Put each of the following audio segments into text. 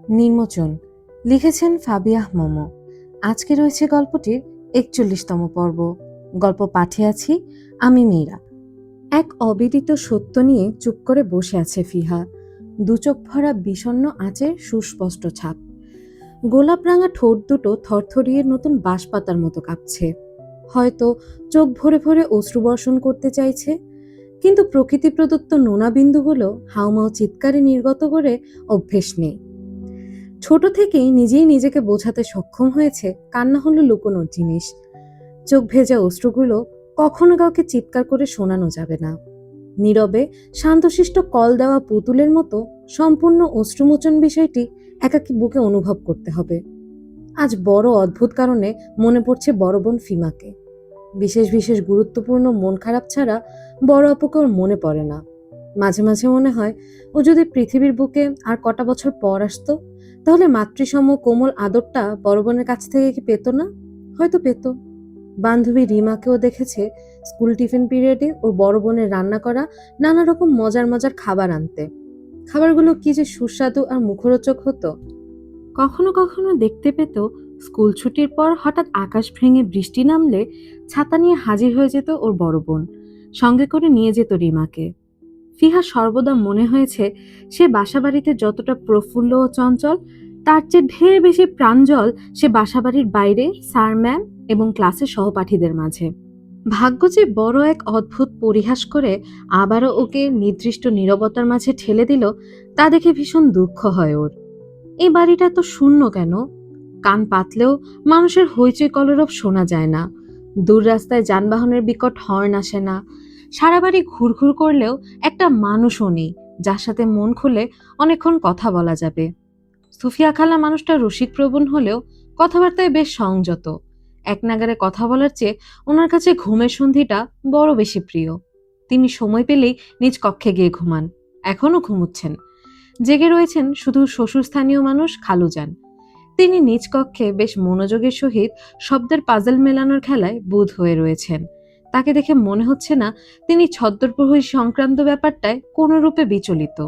নির্মোচন লিখেছেন ফাবিয়াহ মোমো। আজকে রয়েছে গল্পটির ৪১তম পর্ব। গল্প পাঠে আছি আমি মীরা। এক অবিদিত সত্য নিয়ে চুপ করে বসে আছে ফিহা। দুচোখ ভরা বিষণ্ণ আঁচের সুস্পষ্ট ছাপ। গোলাপ রাঙা ঠোঁট দুটো থরথরিয়ে নতুন বাঁশপাতার মতো কাঁপছে। হয়তো চোখ ভরে ভরে অশ্রুবর্ষণ করতে চাইছে, কিন্তু প্রকৃতি প্রদত্ত নোনা বিন্দুগুলো হাউমাউ চিৎকারে নির্গত করে অভ্যেস নেই। ছোট থেকেই নিজেই নিজেকে বোঝাতে সক্ষম হয়েছে কান্না হলো লুকোনোর জিনিস। চোখ ভেজা অশ্রুগুলো কখনো কাউকে চিৎকার করে শোনানো যাবে না। নীরবে শান্তশিষ্ট কল দেওয়া পুতুলের মতো সম্পূর্ণ অশ্রুমোচন বিষয়টি একাকী বুকে অনুভব করতে হবে। আজ বড় অদ্ভুত কারণে মনে পড়ছে বড় বোন ফিমাকে। বিশেষ বিশেষ গুরুত্বপূর্ণ মন খারাপ ছাড়া বড় আপুকে ওর মনে পড়ে না। মাঝে মাঝে মনে হয় ও যদি পৃথিবীর বুকে আর কটা বছর পর আসতো, তাহলে মাতৃসম কোমল আদরটা বড় বোনের কাছ থেকে কি পেত না? হয়তো পেত। বান্ধবী রিমাকেও দেখেছে স্কুল টিফিন পিরিয়ডে ওর বড় বোনের রান্না করা নানা রকম মজার মজার খাবার আনতে। খাবারগুলো কি যে সুস্বাদু আর মুখরোচক হতো। কখনো কখনো দেখতে পেত স্কুল ছুটির পর হঠাৎ আকাশ ভেঙে বৃষ্টি নামলে ছাতা নিয়ে হাজির হয়ে যেত ওর বড় বোন, সঙ্গে করে নিয়ে যেত রিমাকে। ফিহা সর্বদা মনে হয়েছে সে বাসাবাড়িতে যতটা প্রফুল্ল ও চঞ্চল, তার চেয়ে ঢের বেশি প্রাঞ্জল সে বাসাবাড়ির বাইরে স্যার ম্যাম এবং ক্লাসের সহপাঠীদের মাঝে। ভাগ্য যে বড় এক অদ্ভুত পরিহাস করে আবারও ওকে নির্দিষ্ট নীরবতার মাঝে ঠেলে দিল, তা দেখে ভীষণ দুঃখ হয় ওর। এই বাড়িটা তো শূন্য কেন? কান পাতলেও মানুষের হইচই কলরব শোনা যায় না। দূর রাস্তায় যানবাহনের বিকট হর্ন আসে না। সারা বাড়ি ঘুরঘুর করলেও একটা মানুষও নেই যার সাথে মন খুলে অনেকক্ষণ কথা বলা যাবে। সুফিয়া খালা মানুষটা রসিকপ্রবণ হলেও কথাবার্তায় বেশ সংযত। এক নাগারে কথা বলার চেয়ে ওনার কাছে ঘুমের সন্ধিটা বড় বেশি প্রিয়। তিনি সময় পেলেই নিজ কক্ষে গিয়ে ঘুমান। এখনো ঘুমুচ্ছেন। জেগে রয়েছেন শুধু শ্বশুরস্থানীয় মানুষ খালুজান। তিনি নিজ কক্ষে বেশ মনোযোগের সহিত শব্দের পাজল মেলানোর খেলায় বুঁদ হয়ে রয়েছেন। তাকে দেখে মনে হচ্ছে না তিনি ছদ্মপ্রহরী সংক্রান্ত ব্যাপারটায় কোনো রূপে বিচলিত।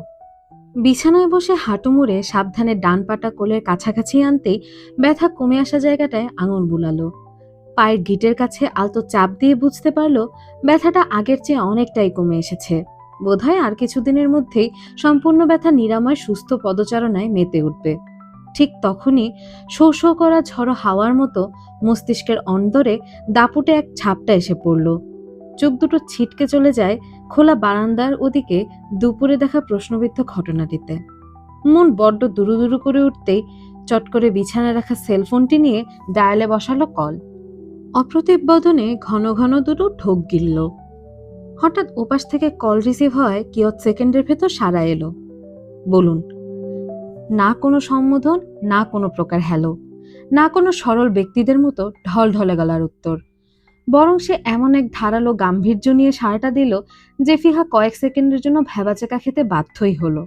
বিছানায় বসে হাঁটু মুড়ে সাবধানে ডান পাটা কোলের কাছাকাছি আনতেই ব্যথা কমে আসা জায়গাটায় আঙুল বুলালো। পায়ের গিটের কাছে আলতো চাপ দিয়ে বুঝতে পারলো ব্যথাটা আগের চেয়ে অনেকটাই কমে এসেছে। বোধহয় আর কিছুদিনের মধ্যেই সম্পূর্ণ ব্যথা নিরাময় সুস্থ পদচারণায় মেতে উঠবে। ঠিক তখনই শো শো করা ঝড়ো হাওয়ার মতো মস্তিষ্কের অন্তরে দাপুটে এক ঝাপটা এসে পড়ল। চোখ দুটো ছিটকে চলে যায় খোলা বারান্দার ওদিকে দুপুরে দেখা প্রশ্নবিদ্ধ ঘটনাটিতে। মন বড্ড দুরু দুরু করে উঠতেই চট করে বিছানায় রাখা সেলফোনটি নিয়ে ডায়ালে বসালো কল। অপ্রতিভ বদনে ঘন ঘন দুটো ঢোক গিলল। হঠাৎ ওপাশ থেকে কল রিসিভ হয় কিয়ৎ সেকেন্ডের ভেতর সাড়া এলো। বলুন। না কোনো সম্বোধন, না কোনো প্রকার হ্যালো, না কোনো সরল ব্যক্তিদের মতো ঢল ঢলে গলার উত্তর। বরং সে এমন এক ধারালো গাম্ভীর্য নিয়ে সাড়াটা দিল যে ফিহা কয়েক সেকেন্ডের জন্য ভ্যাবাচেকা খেতে বাধ্যই হলো।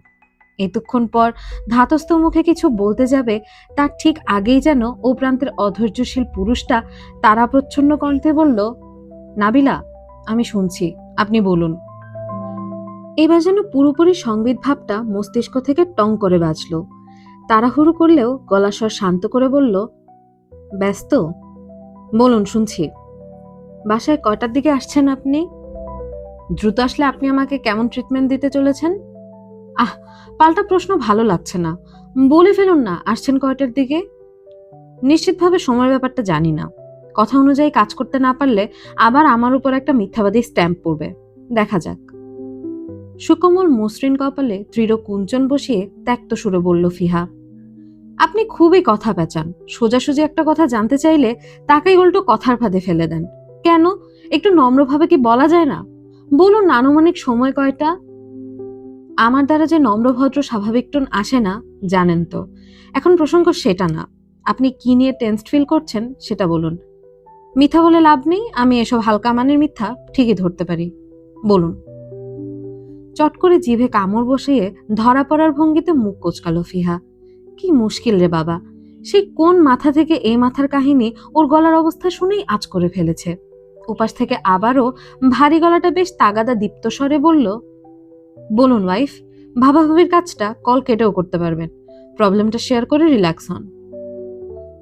এতক্ষণ পর ধাতস্থ মুখে কিছু বলতে যাবে তার ঠিক আগেই যেন ও প্রান্তের অধৈর্যশীল পুরুষটা তারাপ্রচ্ছন্ন কণ্ঠে বলল, নাবিলা, আমি শুনছি, আপনি বলুন। এবার যেন পুরোপুরি সংবিত ভাবটা মস্তিষ্ক থেকে টং করে বাজল। তাড়াহুড়ো করলেও গলাস্বর শান্ত করে বলল, ব্যস্ত? বলুন, শুনছি। বাসায় কয়টার দিকে আসছেন আপনি? দ্রুত আসলে আপনি আমাকে কেমন ট্রিটমেন্ট দিতে চলেছেন? আহ, পাল্টা প্রশ্ন ভালো লাগছে না। বলে ফেলুন না আসছেন কয়টার দিকে। নিশ্চিতভাবে সময়ের ব্যাপারটা জানি না। কথা অনুযায়ী কাজ করতে না পারলে আবার আমার উপর একটা মিথ্যাবাদী স্ট্যাম্প পড়বে। দেখা যাক। সুকোমল মসৃণ কপালে দৃঢ় কুঞ্চন বসিয়ে ত্যক্ত সুরে বলল ফিহা, আপনি খুবই কথা পেঁচান। সোজাসুজি একটা কথা জানতে চাইলে তাকেই উল্টো কথার ফাঁদে ফেলে দেন। কেন? একটু নম্রভাবে কি বলা যায় না? বলুন, আনুমানিক সময় কয়টা? আমার দ্বারা যে নম্রভদ্র স্বাভাবিক টোন আসে না জানেন তো। এখন প্রসঙ্গ সেটা না। আপনি কি নিয়ে টেন্সড ফিল করছেন সেটা বলুন। মিথ্যা বলে লাভ নেই। আমি এসব হালকা মানের মিথ্যা ঠিকই ধরতে পারি। বলুন। চট করে জিভে কামড় বসিয়ে ধরা পড়ার ভঙ্গিতে মুখ কোচকালো ফিহা। কি মুশকিল রে বাবা! সে কোন মাথা থেকে এই মাথার কাহিনী ওর গলার অবস্থা শুনেই আঁচ করে ফেলেছে। উপাস থেকে আবারও ভারী গলাটা বেশ তাগাদা দীপ্ত স্বরে বলল, বলুন ওয়াইফ, ভাবাভাবির কাজটা কল কেটেও করতে পারবেন। প্রবলেমটা শেয়ার করে রিল্যাক্স হন।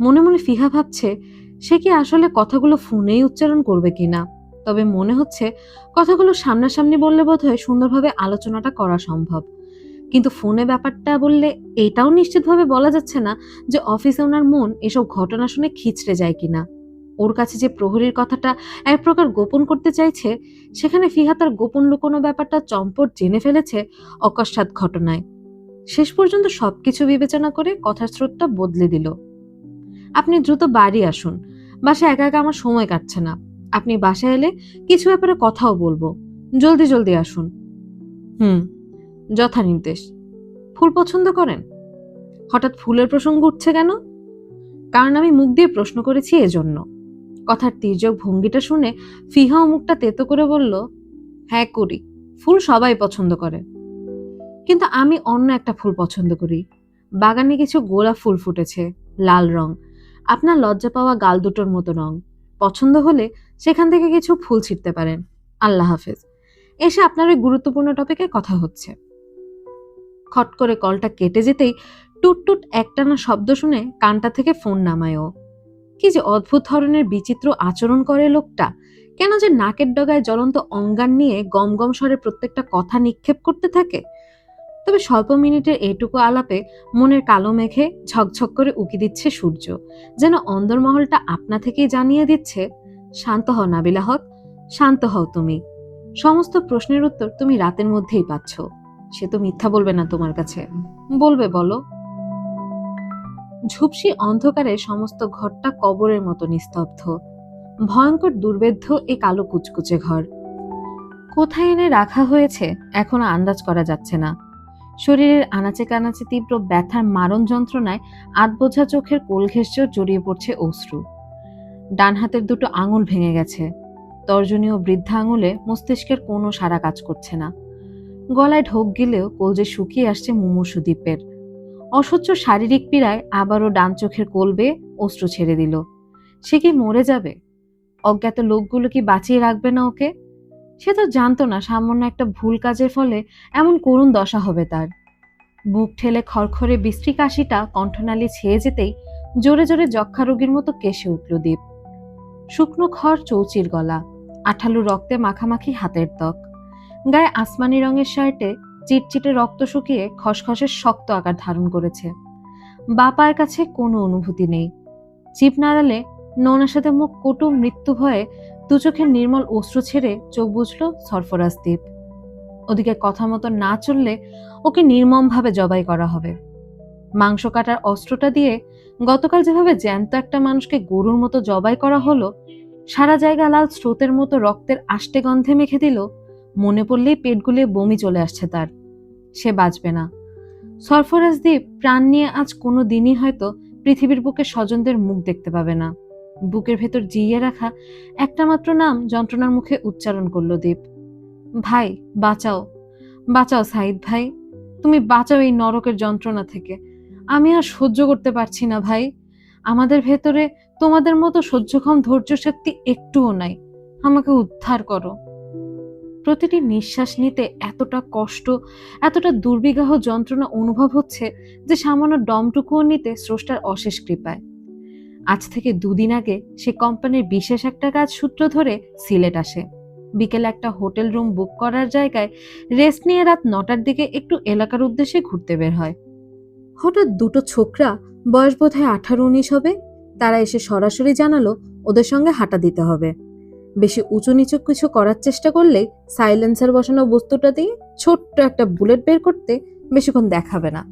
মনে মনে ফিহা ভাবছে সে কি আসলে কথাগুলো ফোনেই উচ্চারণ করবে কিনা। তবে মনে হচ্ছে কথাগুলো সামনাসামনি বললে বোধহয় সুন্দরভাবে আলোচনাটা করা সম্ভব। কিন্তু ফোনে ব্যাপারটা বললে এটাও নিশ্চিতভাবে বলা যাচ্ছে না যে অফিসে ওনার মন এসব ঘটনা শুনে খিচড়ে যায় কিনা। ওর কাছে যে প্রহরীর কথাটা এক প্রকার গোপন করতে চাইছে, সেখানে ফিহা তার গোপন লুকোনো ব্যাপারটা চম্পট জেনে ফেলেছে অকস্মাৎ ঘটনায়। শেষ পর্যন্ত সবকিছু বিবেচনা করে কথার স্রোতটা বদলে দিল। আপনি দ্রুত বাড়ি আসুন, বাসায় একা একা আমার সময় কাটছে না। আপনি বাসায় এলে কিছু ব্যাপারে কথাও বলবো, জলদি জলদি আসুন। হুম, যথা নির্দেশ। ফুল পছন্দ করেন? হঠাৎ ফুলের প্রসঙ্গ উঠছে কেন? কারণ আমি মুখ দিয়ে প্রশ্ন করেছি এজন্য। কথার তির্যক ভঙ্গিটা শুনে ফিহাও মুখটা তেতো করে বলল, হ্যাঁ করি, ফুল সবাই পছন্দ করে, কিন্তু আমি অন্য একটা ফুল পছন্দ করি। বাগানে কিছু গোলাপ ফুল ফুটেছে, লাল রং, আপনার লজ্জা পাওয়া গাল দুটোর মতো রং। পছন্দ হলে সেখান থেকে কিছু ফুল ছিঁড়তে পারেন। আল্লাহ হাফেজ। এসে আপনার ওই গুরুত্বপূর্ণ টপিকে কথা হচ্ছে। খট করে কলটা কেটে যেতেই টুট টুট একটানা শব্দ শুনে কানটা থেকে ফোন নামায় ও। কি যে অদ্ভুত ধরনের বিচিত্র আচরণ করে লোকটা! কেন যে নাকের ডগায় জ্বলন্ত অঙ্গার নিয়ে গম গম স্বরে প্রত্যেকটা কথা নিক্ষেপ করতে থাকে। তবে স্বল্প মিনিটের এইটুকু আলাপে মনের কালো মেঘে ঝকঝক করে উকি দিচ্ছে সূর্য, যেন অন্দরমহলটা আপনা থেকেই জানিয়ে দিচ্ছে, শান্ত হও নাবিলা হক, শান্ত হও তুমি। সমস্ত প্রশ্নের উত্তর তুমি রাতের মধ্যেই পাচ্ছ। সে তো মিথ্যা বলবে না তোমার কাছে। বলবে বলো। ঝুপসি অন্ধকারে সমস্ত ঘরটা কবরের মতো নিস্তব্ধ। ভয়ঙ্কর দুর্বেদ্য এ কালো কুচকুচে ঘর। কোথায় এনে রাখা হয়েছে এখনো আন্দাজ করা যাচ্ছে না। শরীরের আনাচে কানাচে তীব্র ব্যথার মারণ যন্ত্রণায় আধবোঝা চোখের কোল ঘেঁষেও জড়িয়ে পড়ছে অশ্রু। ডান হাতের দুটো আঙুল ভেঙে গেছে। তর্জনীয় বৃদ্ধা আঙুলে মস্তিষ্কের কোনো সারা কাজ করছে না। গলায় ঢোক গিলেও কলজে শুকিয়ে আসছে মুমূর্ষু দ্বীপের। অসহ্য শারীরিক পীড়ায় আবারও ডান চোখের কোল বেয়ে অশ্রু ছেড়ে দিল। সে কি মরে যাবে? অজ্ঞাত লোকগুলো কি বাঁচিয়ে রাখবে না ওকে? সে তো জানতো না সামান্য একটা ভুল কাজের ফলে এমন করুণ দশা হবে তার। বুক ঠেলে খড়খড়ে বিশ্রী কাশিটা কণ্ঠনালী ছেয়ে যেতেই জোরে জোরে যক্ষা রোগীর মতো কেশে উঠল দীপ। শুকনো খড় চৌচির গলা, আঠালো রক্তে মাখামাখি হাতের ত্বক, গায়ে আসমানি রঙের শার্টে চিটচিটে রক্ত শুকিয়ে খসখসের শক্ত আকার ধারণ করেছে। বাপার কাছে কোনো অনুভূতি নেই। চিপ নাড়ালে নৌনার সাথে মুখ কটু মৃত্যু ভয়ে দু চোখের নির্মল অশ্রু ছেড়ে চোখ বুঝল সরফরাজ দ্বীপ। ওদিকে কথা মতো না চললে ওকে নির্মমভাবে জবাই করা হবে। মাংস কাটার অস্ত্রটা দিয়ে গতকাল যেভাবে জ্যান্ত একটা মানুষকে গরুর মতো জবাই করা হলো, সারা জায়গা লাল স্রোতের মতো রক্তের আষ্টে গন্ধে মেখে দিল, মনে পড়লেই পেট গুলিয়ে বমি চলে আসছে তার। সে বাঁচবে না। সরফরাজ দ্বীপ প্রাণ নিয়ে আজ কোনো দিনই হয়তো পৃথিবীর বুকে স্বজনদের মুখ দেখতে পাবে না। বুকের ভেতর জিইয়ে রাখা একটা মাত্র নাম যন্ত্রণার মুখে উচ্চারণ করল দ্বীপ। ভাই, বাঁচাও, বাঁচাও সাইদ ভাই, তুমি বাঁচাও এই নরকের যন্ত্রণা থেকে। আমি আর সহ্য করতে পারছি না ভাই। আমাদের ভেতরে তোমাদের মতো সহ্যক্ষম ধৈর্য শক্তি একটুও নাই। আমাকে উদ্ধার করো। প্রতিটি নিঃশ্বাস নিতে এতটা কষ্ট, এতটা দুর্বিগাহ যন্ত্রণা অনুভব হচ্ছে যে সামান্য দমটুকুও নিতে স্রষ্টার অশেষ কৃপায়। আজ থেকে 2 দিন আগে সে কোম্পানির বিশেষ একটা কাজ সূত্র ধরে সিলেট আসে। বিকেলে একটা হোটেল রুম বুক করার জায়গায় রেস্ট নিয়ে রাত 9টার দিকে একটু এলাকার উদ্দেশ্যে ঘুরতে বের হয়। হঠাৎ দুটো ছোকরা, বয়স বোধহয় 18-19 হবে, তারা এসে সরাসরি জানালো ওদের সঙ্গে হাঁটা দিতে হবে। বেশি উঁচু নিচু কিছু করার চেষ্টা করলেই সাইলেন্সার বসানো বস্তুটা দিয়ে ছোট্ট একটা বুলেট বের করতে বেশিক্ষণ দেখাবে না।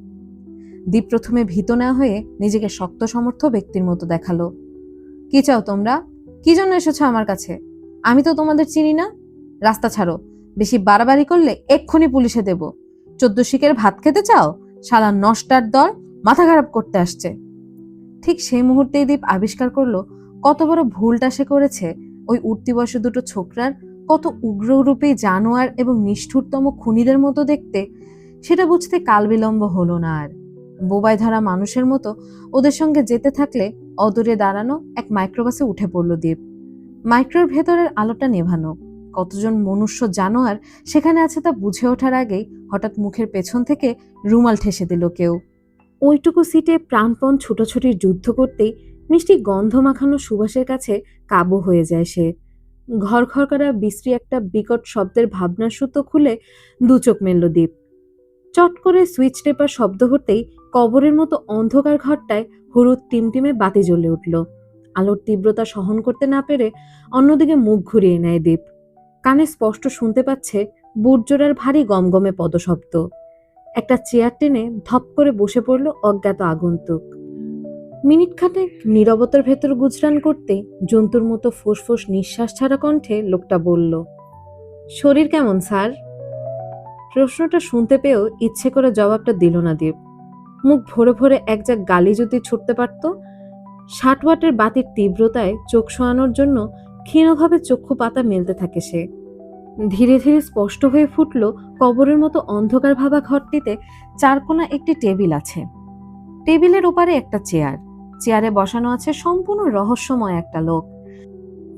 দীপ প্রথমে ভীত না হয়ে নিজেকে শক্ত সমর্থ ব্যক্তির মতো দেখালো। কি চাও তোমরা? কি জন্য এসেছো আমার কাছে? আমি তো তোমাদের চিনি না। রাস্তা ছাড়ো, বেশি বাড়াবাড়ি করলে এক্ষুনি পুলিশে দেব। 14 শিকের ভাত খেতে চাও? শালা নষ্টার দল, মাথা খারাপ করতে আসছে। ঠিক সেই মুহূর্তেই দীপ আবিষ্কার করলো কত বড় ভুলটা সে করেছে। ওই উঠতি বয়সে দুটো ছোকরার কত উগ্ররূপী জানোয়ার এবং নিষ্ঠুরতম খুনিদের মতো দেখতে, সেটা বুঝতে কাল বিলম্ব হলো না আর। বোবায় ধরা মানুষের মতো ওদের সঙ্গে যেতে থাকলে অদূরে দাঁড়ানো এক মাইক্রোবাসে উঠে পড়ল দীপ। মাইক্রোর ভেতরের আলোটা নেভানো। কতজন মনুষ্য জানোয়ার সেখানে আছে তা বুঝে ওঠার আগেই হঠাৎ মুখের পেছন থেকে রুমাল ঠেসে দিল কেউ। ওইটুকু সিটে প্রাণপণ ছুটোছুটির যুদ্ধ করতেই মিষ্টি গন্ধ মাখানো সুবাসের কাছে কাবু হয়ে যায় সে। ঘর ঘর করা বিশ্রী একটা বিকট শব্দের ভাবনার সুতো খুলে দু চোখ মেলল দীপ। চট করে সুইচ টেপার শব্দ হতেই কবরের মতো অন্ধকার ঘরটায় হলুদ টিমটিমে বাতি জ্বলে উঠল। আলোর তীব্রতা সহন করতে না পেরে অন্যদিকে মুখ ঘুরিয়ে নেয় দীপ। কানে স্পষ্ট শুনতে পাচ্ছে বুটজোড়ার ভারী গমগমে পদশব্দ। একটা চেয়ার টেনে ধপ করে বসে পড়ল অজ্ঞাত আগন্তুক। মিনিট খানেক নীরবতার ভেতর গুজরান করতে জন্তুর মতো ফোঁস নিঃশ্বাস ছাড়া কণ্ঠে লোকটা বলল, শরীর কেমন স্যার? প্রশ্নটা শুনতে পেয়েও ইচ্ছে করে জবাবটা দিল না দীপ। মুখ ভরে ভরে এক যাক গালি যদি ছুটতে পারত। ৬০ ওয়াটের বাতির তীব্রতায় চোখ শোয়ানোর জন্য ক্ষীণভাবে চক্ষু পাতা মেলতে থাকে সে। ধীরে ধীরে স্পষ্ট হয়ে ফুটল কবরের মতো অন্ধকার ভাবা ঘরটিতে চারকোনা একটি টেবিল আছে। টেবিলের ওপারে একটা চেয়ার, চেয়ারে বসানো আছে সম্পূর্ণ রহস্যময় একটা লোক,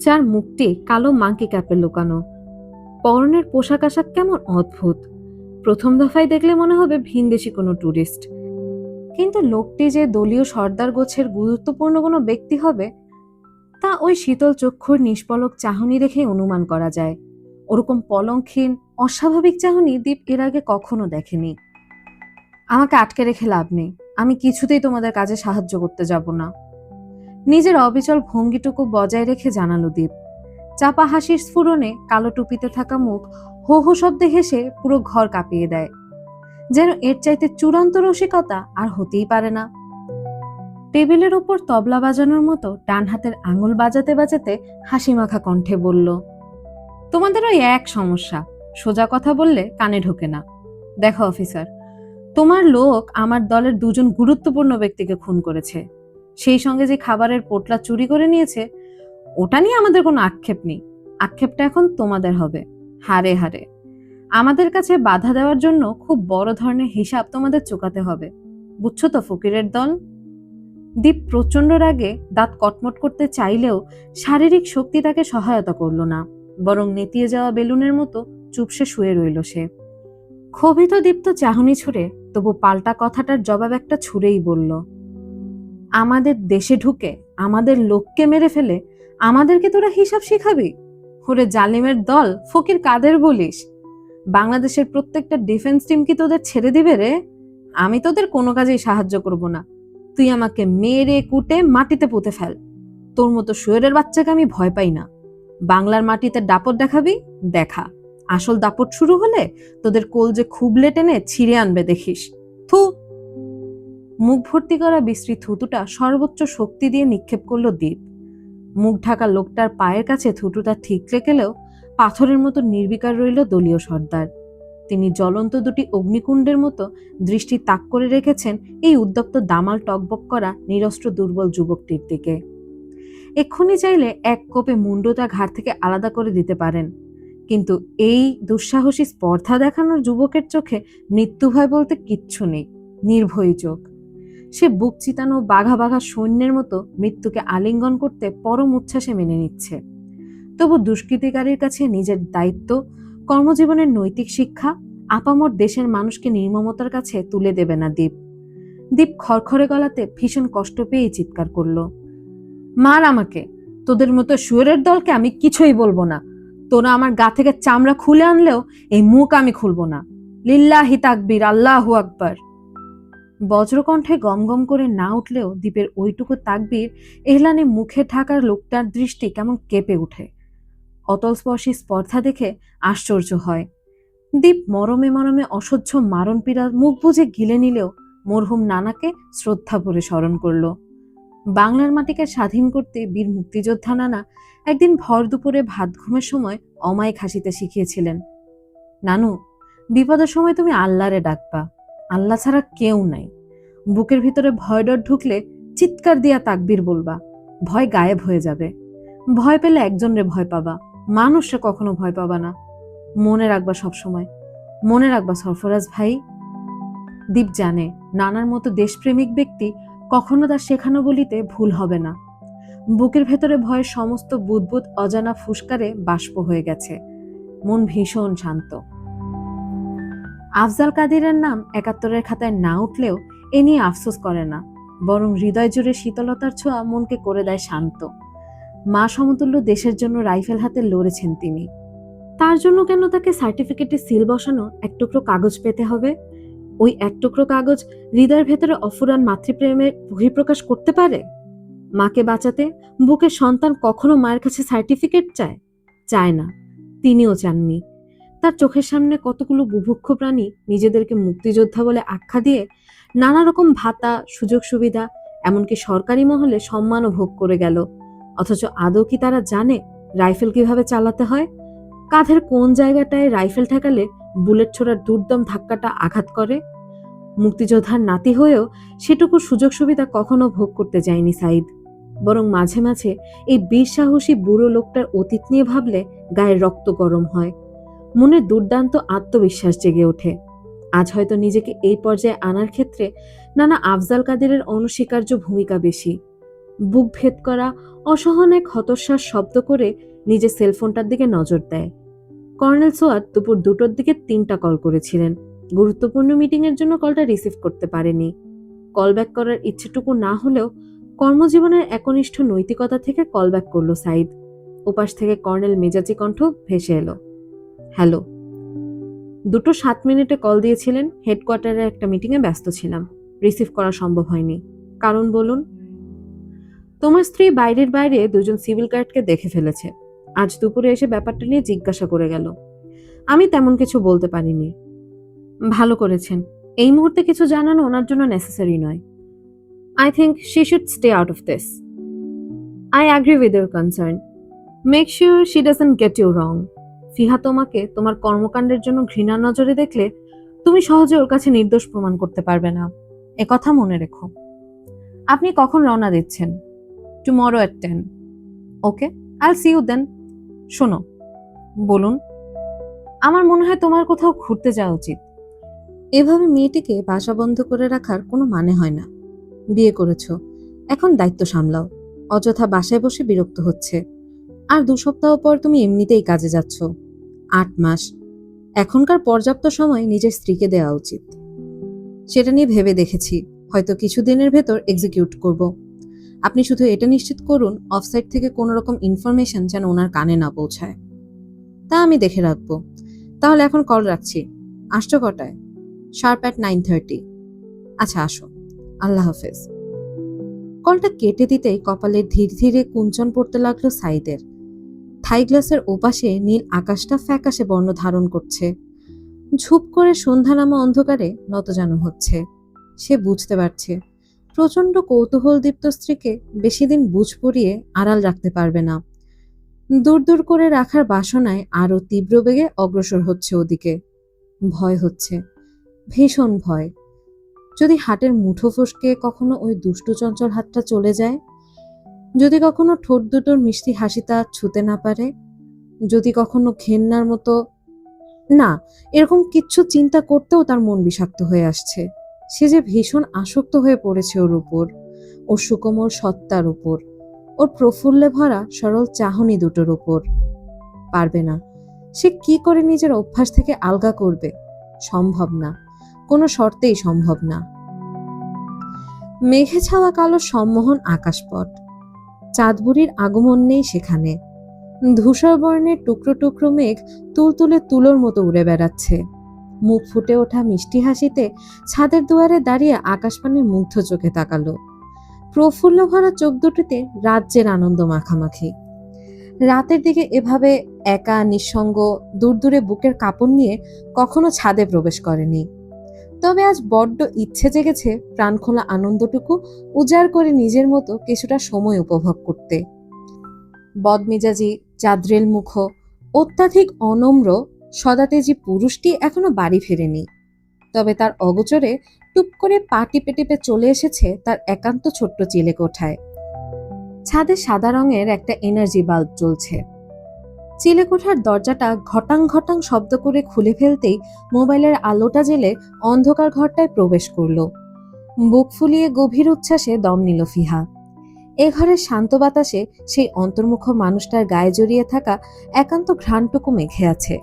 যার মুখটি কালো মাংকি ক্যাপে লুকানো। পরনের পোশাক আশাক কেমন অদ্ভুত, প্রথম দফায় দেখলে মনে হবে ভিনদেশি কোনো ট্যুরিস্ট। কিন্তু লোকটি যে দলীয় সর্দার গোছের গুরুত্বপূর্ণ কোনো ব্যক্তি হবে তা ওই শীতল চক্ষুর নিষ্পলক চাহনি দেখে অনুমান করা যায়। ওরকম পলঙ্কহীন অস্বাভাবিক চাহনি দীপ এর আগে কখনো দেখেনি। আমাকে আটকে রেখে লাভ নেই, আমি কিছুতেই তোমাদের কাজে সাহায্য করতে যাব না। নিজের অবিচল ভঙ্গিটুকু বজায় রেখে জানালো দীপ। চাপা হাসির স্ফুরণে কালো টুপিতে থাকা মুখ হো হো শব্দে হেসে পুরো ঘর কাঁপিয়ে দেয়, যেন এর চাইতে চূড়ান্ত রসিকতা আর হতেই পারে না। টেবিলের ওপর তবলা বাজানোর মতো ডান হাতের আঙুল বাজাতে বাজাতে হাসি মাখা কণ্ঠে বলল, তোমাদের ওই এক সমস্যা, সোজা কথা বললে কানে ঢোকে না। দেখো অফিসার, তোমার লোক আমার দলের দুজন গুরুত্বপূর্ণ ব্যক্তিকে খুন করেছে, সেই সঙ্গে যে খাবারের পোটলা চুরি করে নিয়েছে, ওটা নিয়ে আমাদের কোনো আক্ষেপ নেই। আক্ষেপটা এখন তোমাদের হবে, হারে হারে। আমাদের কাছে বাধা দেওয়ার জন্য খুব বড় ধরনের হিসাব তোমাদের চুকাতে হবে, বুঝছো তো ফকিরের দল? দীপ প্রচন্ড রাগে দাঁত কটমট করতে চাইলেও শারীরিক শক্তি তাকে সহায়তা করল না, বরং নেতিয়ে যাওয়া বেলুনের মতো চুপসে শুয়ে রইল সে। ক্ষোভিত দীপ্ত চাহনি ছুড়ে তবু পাল্টা কথাটার জবাব একটা ছুড়েই বলল, আমাদের দেশে ঢুকে আমাদের লোককে মেরে ফেলে আমাদেরকে তোরা হিসাব শিখাবি? ওরে জালিমের দল, ফকির কাদের বলিস? বাংলাদেশের প্রত্যেকটা ডিফেন্স টিম কি তোদের ছেড়ে দিবে রে? আমি তোদের কোনো কাজেই সাহায্য করব না। তুই আমাকে মেরে কুটে মাটিতে পুঁতে ফেল, তোর মতো শুয়োরের বাচ্চাকে আমি ভয় পাই না। বাংলার মাটিতে দাপট দেখাবি, দেখা। আসল দাপট শুরু হলে তোদের কলজে খুবলে টেনে ছিঁড়ে আনবে দেখিস। থু। মুখ ভর্তি করা বিশ্রী থুতুটা সর্বোচ্চ শক্তি দিয়ে নিক্ষেপ করলো দীপ। মুখ ঢাকা লোকটার পায়ের কাছে থুতুটা ঠিকরে গেলেও পাথরের মতো নির্বিকার রইল দলীয় সর্দার। তিনি জ্বলন্ত দুটি অগ্নিকুণ্ডের মতো দৃষ্টি তাক করে রেখেছেন এই উদ্যপ্ত দামাল টকবক করা নিরস্ত্র দুর্বল যুবকটির দিকে। এক্ষুনি চাইলে এক কোপে মুন্ডটা ঘাড় থেকে আলাদা করে দিতে পারেন, কিন্তু এই দুঃসাহসী স্পর্ধা দেখানোর যুবকের চোখে মৃত্যু ভয় বলতে কিচ্ছু নেই, নির্ভয়ী চোখ। সে বুক চিতানো বাঘা বাঘা সৈন্যের মতো মৃত্যুকে আলিঙ্গন করতে পরম উচ্ছ্বাসে মেনে নিচ্ছে। তবু দুষ্কৃতিকারীর কাছে নিজের দায়িত্ব, কর্মজীবনের নৈতিক শিক্ষা, আপামর দেশের মানুষকে নির্মমতার কাছে তুলে দেবে না দীপ। দীপ খড়খড়ে গলাতে ভীষণ কষ্ট পেয়ে চিৎকার করল, মার আমাকে, তোদের মতো শুয়োরের দলকে আমি কিছুই বলবো না। তোরা আমার গা থেকে চামড়া খুলে আনলেও এই মুখ আমি খুলবো না। লিল্লাহি তাকবীর, আল্লাহু আকবার। বজ্রকণ্ঠে গমগম করে না উঠলেও দীপের ওইটুকু তাকবীর এহলানে মুখে ঢাকার লোকটার দৃষ্টি কেমন কেঁপে উঠে। অতলস্পর্শী স্পর্ধা দেখে আশ্চর্য হয়। দীপ মরমে মরমে অসহ্য মারণ পীড়া মুখ বুজে গিলে নিলেও মরহুম নানাকে শ্রদ্ধা ভরে স্মরণ করল। বাংলার মাটিকে স্বাধীন করতে বীর মুক্তিযোদ্ধা নানা একদিন ভর দুপুরে ভাত ঘুমের সময় অমায়িক হাসিতে শিখিয়েছিলেন, নানু, বিপদের সময় তুমি আল্লাহরে ডাকবা, আল্লাহ ছাড়া কেউ নাই। বুকের ভিতরে ভয় ডর ঢুকলে চিৎকার দিয়া তাকবীর বলবা, ভয় গায়েব হয়ে যাবে। ভয় পেলে একজনরে ভয় পাবা, মানুষরে কখনো ভয় পাবা না। মনে রাখবা সবসময়, মনে রাখবা সরফরাজ ভাই। দীপ জানে নানার মতো দেশপ্রেমিক ব্যক্তি কখনো তার শেখানো বলিতে ভুল হবে না। বুকের ভেতরে ভয়ের সমস্ত বুদবুদ অজানা ফুসকারে বাষ্প হয়ে গেছে, মন ভীষণ শান্ত। আফজাল কাদিরের নাম ৭১-এর খাতায় না উঠলেও এ নিয়ে আফসোস করে না, বরং হৃদয় জুড়ে শীতলতার ছোঁয়া মনকে করে দেয় শান্ত। মা সমতুল্য দেশের জন্য রাইফেল হাতে লড়েছেন তিনি। তার জন্য কেন তাকে সার্টিফিকেটে সিল বসানো এক টুকরো কাগজ পেতে হবে? ওই এক টুকরো কাগজ হৃদয়ের ভেতরে অফুরান মাতৃপ্রেমের বহিঃপ্রকাশ করতে পারে? মাকে বাঁচাতে বুকের সন্তান কখনো মায়ের কাছে সার্টিফিকেট চায়? চায় না, তিনিও চাননি। তার চোখের সামনে কতগুলো বুভুক্ষ প্রাণী নিজেদেরকে মুক্তিযোদ্ধা বলে আখ্যা দিয়ে নানা রকম ভাতা, সুযোগ সুবিধা, এমনকি সরকারি মহলে সম্মানও ভোগ করে গেল। অথচ আদৌ কি তারা জানে রাইফেল কিভাবে চালাতে হয়? কাঁধের কোন জায়গাটায় রাইফেল ঠেকালে বুলেট ছোড়ার দুর্দম ধাক্কাটা আঘাত করে? মুক্তিযোদ্ধার নাতি হয়েও সেটুকু সুযোগ সুবিধা কখনো ভোগ করতে যায়নি সাইদ। বরং মাঝে মাঝে এই বীর সাহসী বুড়ো লোকটার অতীত নিয়ে ভাবলে গায়ের রক্ত গরম হয়, মনে দুর্দান্ত আত্মবিশ্বাস জেগে ওঠে। আজ হয়তো নিজেকে এই পর্যায়ে আনার ক্ষেত্রে নানা আফজাল কাদেরের অনস্বীকার্য ভূমিকা বেশি। বুক ভেদ করা অসহন এক হতশ্বাস শব্দ করে নিজের সেলফোনটার দিকে নজর দেয়। কর্নেল সোয়াদ দুপুর 2টোর দিকে 3টা কল করেছিলেন। গুরুত্বপূর্ণ মিটিংয়ের জন্য কলটা রিসিভ করতে পারেনি। কল ব্যাক করার ইচ্ছেটুকু না হলেও কর্মজীবনের একনিষ্ঠ নৈতিকতা থেকে কল ব্যাক করলো সাইদ। ওপাশ থেকে কর্নেল মেজাজি কণ্ঠ ভেসে এলো, হ্যালো। 2:07 কল দিয়েছিলেন, হেডকোয়ার্টারের একটা মিটিংয়ে ব্যস্ত ছিলাম, রিসিভ করা সম্ভব হয়নি। কারণ বলুন? তোমার স্ত্রী বাইরের বাইরে 2জন সিভিল গার্ডকে দেখে ফেলেছে। আজ দুপুরে এসে ব্যাপারটা নিয়ে জিজ্ঞাসা করে গেল। আমি তেমন কিছু বলতে পারিনি। ভালো করেছেন, এই মুহূর্তে কিছু জানানো ওনার জন্য নেসেসারি নয়। I think she should stay out of this. I agree with your concern. Make sure she doesn't get you wrong. Fiha তোমাকে তোমার কর্মকাণ্ডের জন্য ঘৃণার নজরে দেখলে তুমি সহজে ওর কাছে নির্দোষ প্রমাণ করতে পারবে না, কথা মনে রেখো। আপনি কখন রওনা দিচ্ছেন? টুমরো এট 10। ওকে, আইল সি ইউ দেন। শোনো। বলুন। আমার মনে হয় তোমার কোথাও ঘুরতে যাওয়া উচিত। এভাবে মেয়েটিকে বাসা বন্ধ করে রাখার কোনো মানে হয় না। বিয়ে করেছো, এখন দায়িত্ব সামলাও। অযথা বাসায় বসে বিরক্ত হচ্ছে। আর 2 সপ্তাহ পর তুমি এমনিতেই কাজে যাচ্ছ। 8 মাস, এখনকার পর্যাপ্ত সময় নিজের স্ত্রীকে দেওয়া উচিত। সেটা নিয়ে ভেবে দেখেছি, হয়তো কিছুদিনের ভেতর এক্সিকিউট করব। আপনি শুধু এটা নিশ্চিত করুন অফসাইট থেকে কোনো রকম ইনফরমেশন যেন ওনার কানে না পৌঁছায়। তা আমি দেখে রাখবো। তাহলে এখন কল রাখছি। আসছো কটায়? Sharp at 9:30। আচ্ছা, আসো। আল্লাহ হাফেজ। কলটা কেটে দিতেই কপালে ধীরে ধীরে কুঞ্চন পড়তে লাগলো সাইদের। থাই গ্লাসের ওপাশে নীল আকাশটা ফ্যাকাশে বর্ণ ধারণ করছে। ঝুপ করে সন্ধ্যা নামা অন্ধকারে নতজানু হচ্ছে। সে বুঝতে পারছে প্রচন্ড কৌতূহলদীপ্ত স্ত্রীকে বেশি দিন বুঝ পড়িয়ে আড়াল রাখতে পারবে না। দূর দূর করে রাখার বাসনায় আরো তীব্র বেগে অগ্রসর হচ্ছে ওদিকে। ভয় হচ্ছে, ভীষণ ভয়। যদি হাটের মুঠো ফসকে কখনো ওই দুষ্টু চঞ্চল হাতটা চলে যায়, যদি কখনো ঠোঁট দুটোর মিষ্টি হাসিটা ছুতে না পারে, যদি কখনো ঘেন্নার মতো। না, এরকম কিচ্ছু চিন্তা করতেও তার মন বিষাক্ত হয়ে আসছে। সে যে ভীষণ আসক্ত হয়ে পড়েছে ওর উপর, ওর সুকোমল সত্তার উপর, ওর প্রফুল্লে ভরা সরল চাহনি দুটোর উপর। পারবে না। সে কি করে নিজের অভ্যাস থেকে আলগা করবে? সম্ভব না, কোনো শর্তেই সম্ভব না। মেঘে ছাওয়া কালো সম্মোহন আকাশপট। চাঁদবুড়ির আগমন নেই সেখানে। ধূসর বর্ণের টুকরো টুকরো মেঘ তুলতুলে তুলোর মতো উড়ে বেড়াচ্ছে। মুখ ফুটে ওঠা মিষ্টি হাসিতে ছাদের দুয়ারে দাঁড়িয়ে আকাশপানে মুগ্ধ চোখে তাকালো। প্রফুল্ল ভরা চোখ দুটিতে রাজ্যের আনন্দ মাখামাখি। রাতের দিকে এভাবে একা নিঃসঙ্গ দূর দূরে বুকের কাপড় নিয়ে কখনো ছাদে প্রবেশ করেনি। তবে আজ বড্ড ইচ্ছে জেগেছে প্রাণখোলা আনন্দটুকু উজাড় করে নিজের মতো কিছুটা সময় উপভোগ করতে। বদমেজাজি, চাঁদ্রেল মুখ, অত্যাধিক অনম্র সদাতেজি পুরুষটি এখনো বাড়ি ফেরেনি। তবে তার অগোচরে টুপ করে পা টিপে টিপে চলে এসেছে তার একান্ত ছোট্ট চিলে কোঠায়। ছাদে সাদা রঙের একটা এনার্জি বাল্ব জ্বলছে। চিলেকোঠার দরজাটা ঘটাং ঘটাং শব্দ করে খুলে ফেলতেই মোবাইলের আলোটা জ্বেলে অন্ধকার ঘরটায় প্রবেশ করলো। বুক ফুলিয়ে গভীর উচ্ছ্বাসে দম নিল ফিহা। এ ঘরের শান্ত বাতাসে সেই অন্তর্মুখ মানুষটার গায়ে জড়িয়ে থাকা একান্ত ঘ্রাণটুকু মেখে আছে।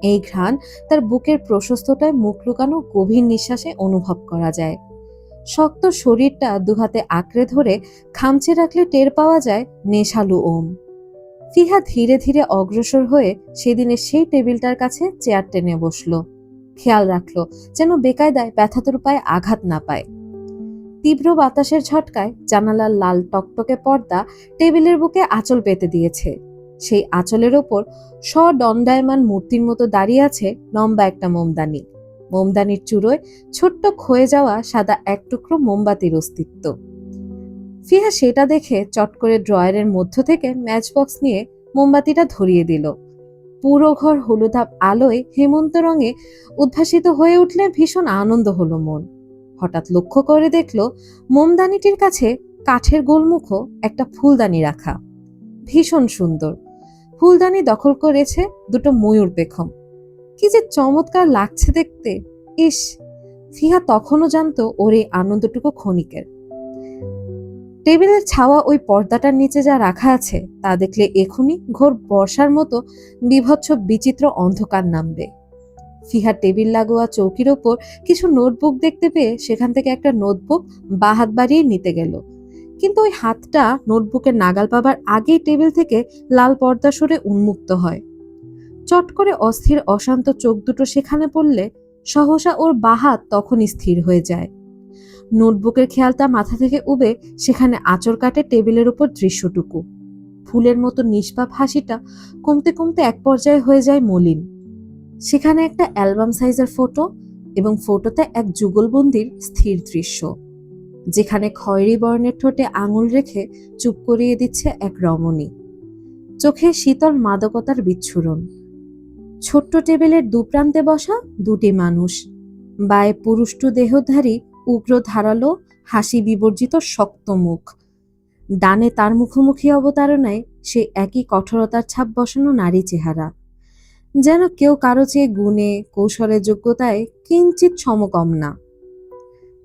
এই ঘ্রাণ তার বুকের প্রশস্তটায় মুখ লুকানো গভীর নিঃশ্বাসে অনুভব করা যায়। শক্ত শরীরটা দুহাতে আঁকড়ে ধরে খামচে রাখলে টের পাওয়া যায় নেশালু ওম। ফিহা ধীরে ধীরে অগ্রসর হয়ে সেদিনের সেই টেবিলটার কাছে চেয়ার টেনে বসলো। খেয়াল রাখলো যেন বেকায়দায় ব্যথাতুর পায়ে আঘাত না পায়। তীব্র বাতাসের ঝটকায় জানালার লাল টকটকে পর্দা টেবিলের বুকে আঁচল পেতে দিয়েছে। সেই আঁচলের ওপর স্বদণ্ডায়মান মূর্তির মতো দাঁড়িয়ে আছে লম্বা একটা মোমদানি। মোমদানির চূড়োয় ছোট্ট ক্ষয়ে যাওয়া সাদা এক টুকরো মোমবাতির অস্তিত্ব। ফিহা সেটা দেখে চট করে ড্রয়ারের মধ্য থেকে ম্যাচবক্স নিয়ে মোমবাতিটা ধরিয়ে দিল। পুরো ঘর হলুদাভ আলোয় হেমন্ত রঙে উদ্ভাসিত হয়ে উঠলে ভীষণ আনন্দ হলো মন। হঠাৎ লক্ষ্য করে দেখল মোমদানিটির কাছে কাঠের গোলমুখো একটা ফুলদানি রাখা। ভীষণ সুন্দর। ফুলদানি দখল করেছে দুটো ময়ূর পেখম। কি যে চমৎকার লাগছে দেখতে। ইস, ফিহা তখনও জানতো ওর এই আনন্দটুকু ক্ষণিকের। টেবিলের ছাওয়া ওই পর্দাটার নিচে যা রাখা আছে তা দেখলে এখনই ঘোর বর্ষার মতো বিভৎস বিচিত্র অন্ধকার নামবে। ফিহা টেবিল লাগোয়া চৌকির ওপর কিছু নোটবুক দেখতে পেয়ে সেখান থেকে একটা নোটবুক বাঁ হাত বাড়িয়ে নিতে গেল। কিন্তু ওই হাতটা নোটবুকের নাগাল পাবার আগেই টেবিল থেকে লাল পর্দা সরে উন্মুক্ত হয়। চট করে অস্থির অশান্ত চোখ দুটো সেখানে পড়লে সহসা ওর বাঁ হাত তখনই স্থির হয়ে যায়। নোটবুকের খেয়ালটা মাথা থেকে উবে সেখানে আঁচড় কাটে টেবিলের উপর দৃশ্যটুকু। ফুলের মতো নিষ্পাপ হাসিটা কমতে কমতে এক পর্যায়ে হয়ে যায় মলিন। সেখানে একটা অ্যালবাম সাইজের ফটো এবং ফটোতে এক যুগলবন্দির স্থির দৃশ্য, যেখানে খয়েরি বর্ণের ঠোঁটে আঙুল রেখে চুপ করিয়ে দিচ্ছে এক রমণী। চোখে শীতল মাদকতার বিচ্ছুরণ। ছোট্ট টেবিলের দুপ্রান্তে বসা দুটি মানুষ, বায়ে পুরুষ্টু দেহধারী উগ্র ধারালো হাসি বিবর্জিত শক্ত মুখ, ডানে তার মুখোমুখি অবতারণায় সে একই কঠোরতার ছাপ বসানো নারী চেহারা। যেন কেউ কারো চেয়ে গুণে কৌশলের যোগ্যতায় কিঞ্চিত সমকম না।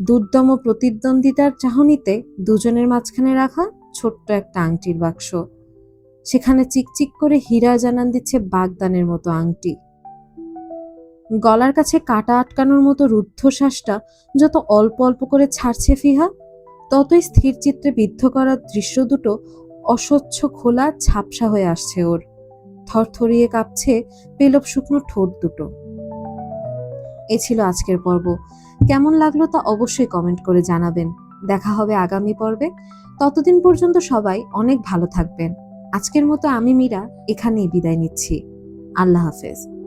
দুর্দম প্রতিদ্বন্দ্বিতার চাহনিতে দুজনের মাঝখানে রাখা ছোট্ট একটা আংটির বাক্স। সেখানে চিকচিক করে হীরা জানান দিচ্ছে বাগদানের মতো আংটি। গলার কাছে কাটা আটকানোর মতো রুদ্ধশ্বাসটা যত অল্প অল্প করে ছাড়ছে ফিহা, ততই স্থির চিত্রে বিদ্ধ করার দৃশ্য দুটো অস্বচ্ছ খোলা ঝাপসা হয়ে আসছে ওর। থরথরিয়ে কাঁপছে পেলব শুকনো ঠোঁট দুটো। এ ছিল আজকের পর্ব। কেমন লাগলো তা অবশ্যই কমেন্ট করে জানাবেন। দেখা হবে আগামী পর্বে। ততদিন পর্যন্ত সবাই অনেক ভালো থাকবেন। আজকের মতো আমি মীরা এখানেই বিদায় নিচ্ছি। আল্লাহ হাফেজ।